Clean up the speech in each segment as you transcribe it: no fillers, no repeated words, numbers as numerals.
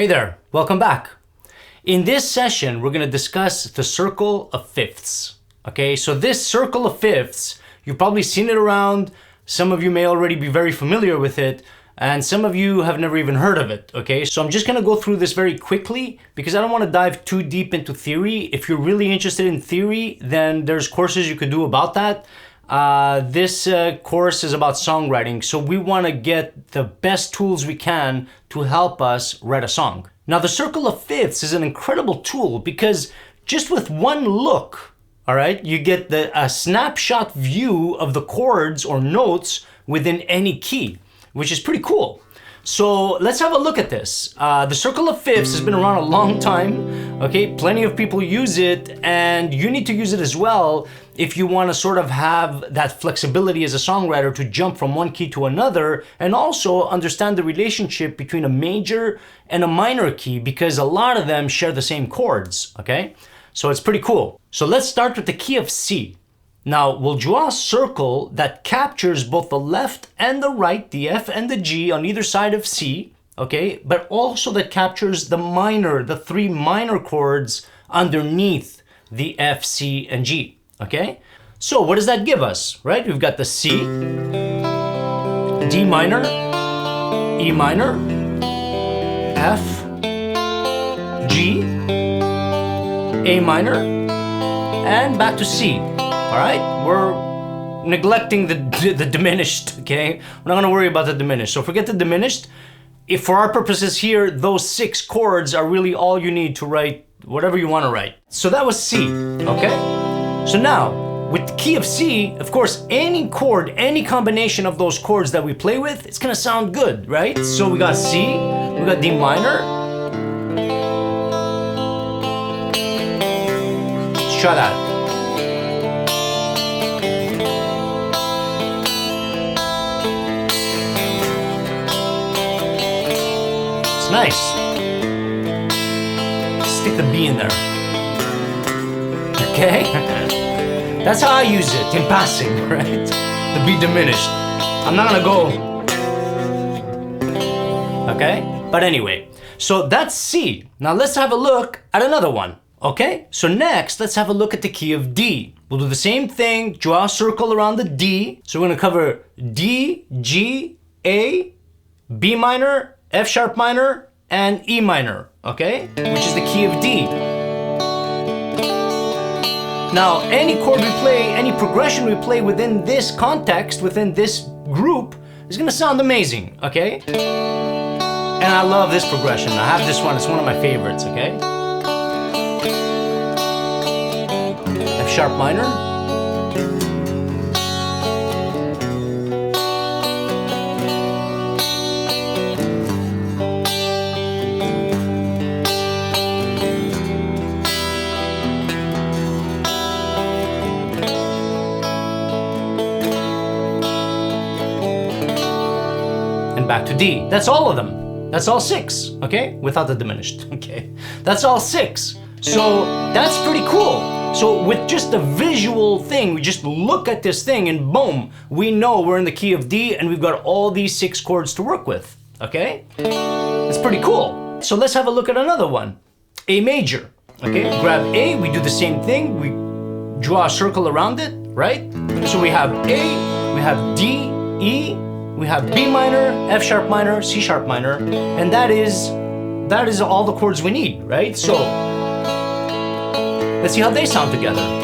Hey there, welcome back. In this session, we're going to discuss the circle of fifths. Okay, so this circle of fifths, you've probably seen it around. Some of you may already be very familiar with it, and some of you have never even heard of it. Okay, so I'm just going to go through this very quickly because I don't want to dive too deep into theory. If you're really interested in theory, then there's courses you could do about that. This course is about songwriting, so we want to get the best tools we can to help us write a song. Now, the circle of fifths is an incredible tool because just with one look, all right, you get a snapshot view of the chords or notes within any key, which is pretty cool. So let's have a look at this. The circle of fifths has been around a long time, okay? Plenty of people use it, and you need to use it as well if you want to sort of have that flexibility as a songwriter to jump from one key to another, and also understand the relationship between a major and a minor key, because a lot of them share the same chords, okay? So it's pretty cool. So let's start with the key of C. Now, we'll draw a circle that captures both the left and the right, the F and the G on either side of C, okay? But also that captures the three minor chords underneath the F, C, and G, okay? So what does that give us, right? We've got the C, D minor, E minor, F, G, A minor, and back to C. All right, we're neglecting the diminished, okay? We're not gonna worry about the diminished. So forget the diminished. If for our purposes here, those 6 chords are really all you need to write whatever you wanna write. So that was C, okay? So now, with the key of C, of course, any chord, any combination of those chords that we play with, it's gonna sound good, right? So we got C, we got D minor. Let's try that. Nice. Stick the B in there. Okay? That's how I use it, in passing, right? The B diminished. I'm not gonna go. Okay? But anyway, so that's C. Now let's have a look at another one. Okay? So next, let's have a look at the key of D. We'll do the same thing, draw a circle around the D. So we're gonna cover D, G, A, B minor, F sharp minor, and E minor, okay? Which is the key of D. Now, any chord we play, any progression we play within this context, within this group, is gonna sound amazing, okay? And I love this progression. I have this one, it's one of my favorites, okay? F sharp minor. Back to D. That's all of them. That's all 6, okay? Without the diminished, okay? That's all 6. So that's pretty cool. So with just a visual thing, we just look at this thing and boom, we know we're in the key of D and we've got all these 6 chords to work with, okay? It's pretty cool. So let's have a look at another one. A major, okay? Grab A, we do the same thing. We draw a circle around it, right? So we have A, we have D, E, we have B minor, F sharp minor, C sharp minor, and that is all the chords we need, right? So let's see how they sound together.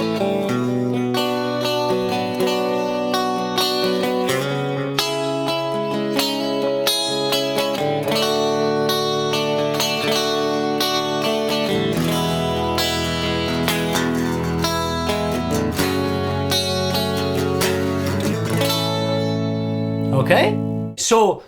Okay, so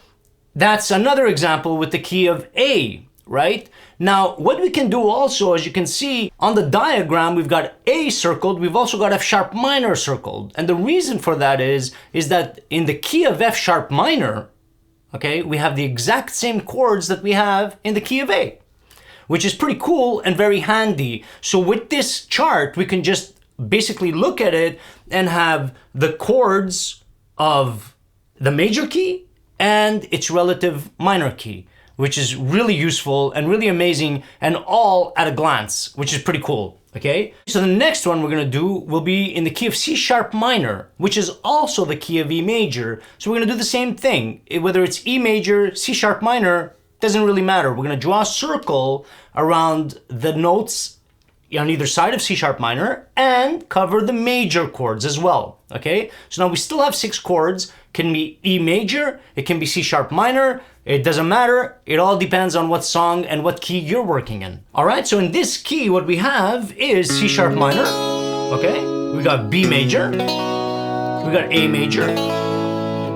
that's another example with the key of A, right? Now, what we can do also, as you can see on the diagram, we've got A circled, we've also got F sharp minor circled. And the reason for that is that in the key of F sharp minor, okay, we have the exact same chords that we have in the key of A, which is pretty cool and very handy. So with this chart, we can just basically look at it and have the chords of the major key and its relative minor key. which is really useful and really amazing, and all at a glance, which is pretty cool. Okay, so the next one we're gonna do will be in the key of C sharp minor, which is also the key of E major. So we're gonna do the same thing. Whether it's E major, C sharp minor, doesn't really matter. We're gonna draw a circle around the notes on either side of C sharp minor and cover the major chords as well. Okay, so now we still have 6 chords. Can be E major, it can be C sharp minor, it doesn't matter. It all depends on what song and what key you're working in. All right, so in this key, what we have is C sharp minor, okay? We got B major, we got A major,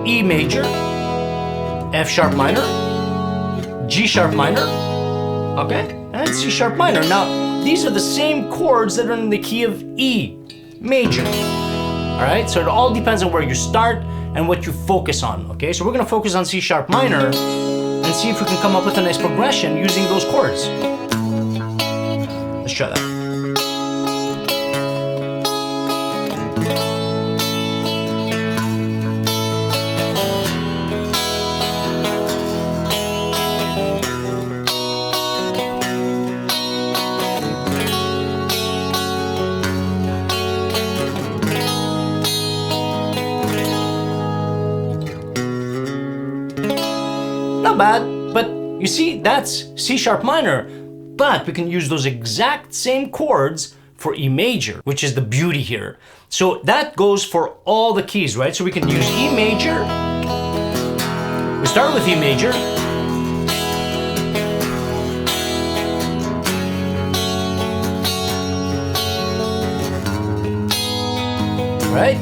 E major, F sharp minor, G sharp minor, okay? And C sharp minor. Now, these are the same chords that are in the key of E major, all right? So it all depends on where you start and what you focus on, okay? So we're gonna focus on C sharp minor and see if we can come up with a nice progression using those chords. Let's try that. Not bad, but you see, that's C sharp minor, but we can use those exact same chords for E major, which is the beauty here. So that goes for all the keys, right? So we can use E major. We start with E major. Right?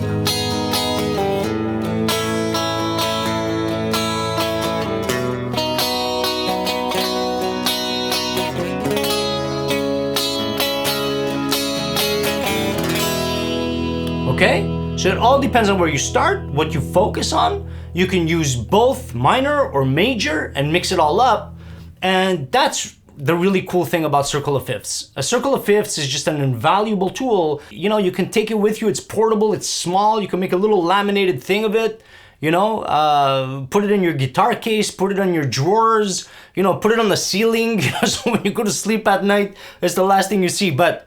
Okay, so it all depends on where you start, what you focus on. You can use both minor or major and mix it all up. And that's the really cool thing about Circle of Fifths. A Circle of Fifths is just an invaluable tool. You know, you can take it with you. It's portable, it's small. You can make a little laminated thing of it. You know, put it in your guitar case, put it on your drawers, you know, put it on the ceiling. So when you go to sleep at night, it's the last thing you see. But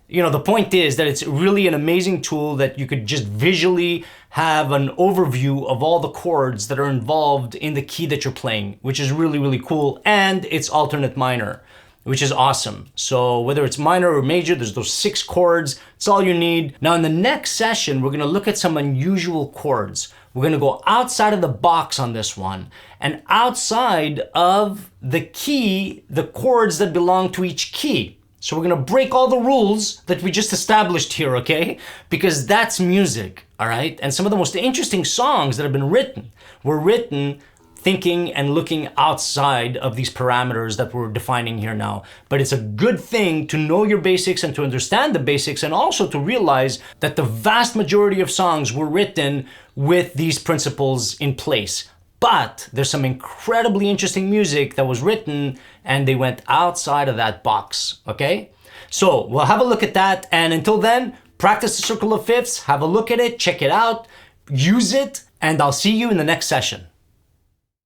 you know, the point is that it's really an amazing tool that you could just visually have an overview of all the chords that are involved in the key that you're playing, which is really, really cool. And it's alternate minor, which is awesome. So whether it's minor or major, there's those 6 chords. It's all you need. Now in the next session, we're gonna look at some unusual chords. We're gonna go outside of the box on this one, and outside of the key, the chords that belong to each key. So we're gonna break all the rules that we just established here, okay? Because that's music, all right? And some of the most interesting songs that have been written were written thinking and looking outside of these parameters that we're defining here now. But it's a good thing to know your basics and to understand the basics, and also to realize that the vast majority of songs were written with these principles in place. But there's some incredibly interesting music that was written and they went outside of that box, okay? So we'll have a look at that. And until then, practice the Circle of Fifths, have a look at it, check it out, use it, and I'll see you in the next session.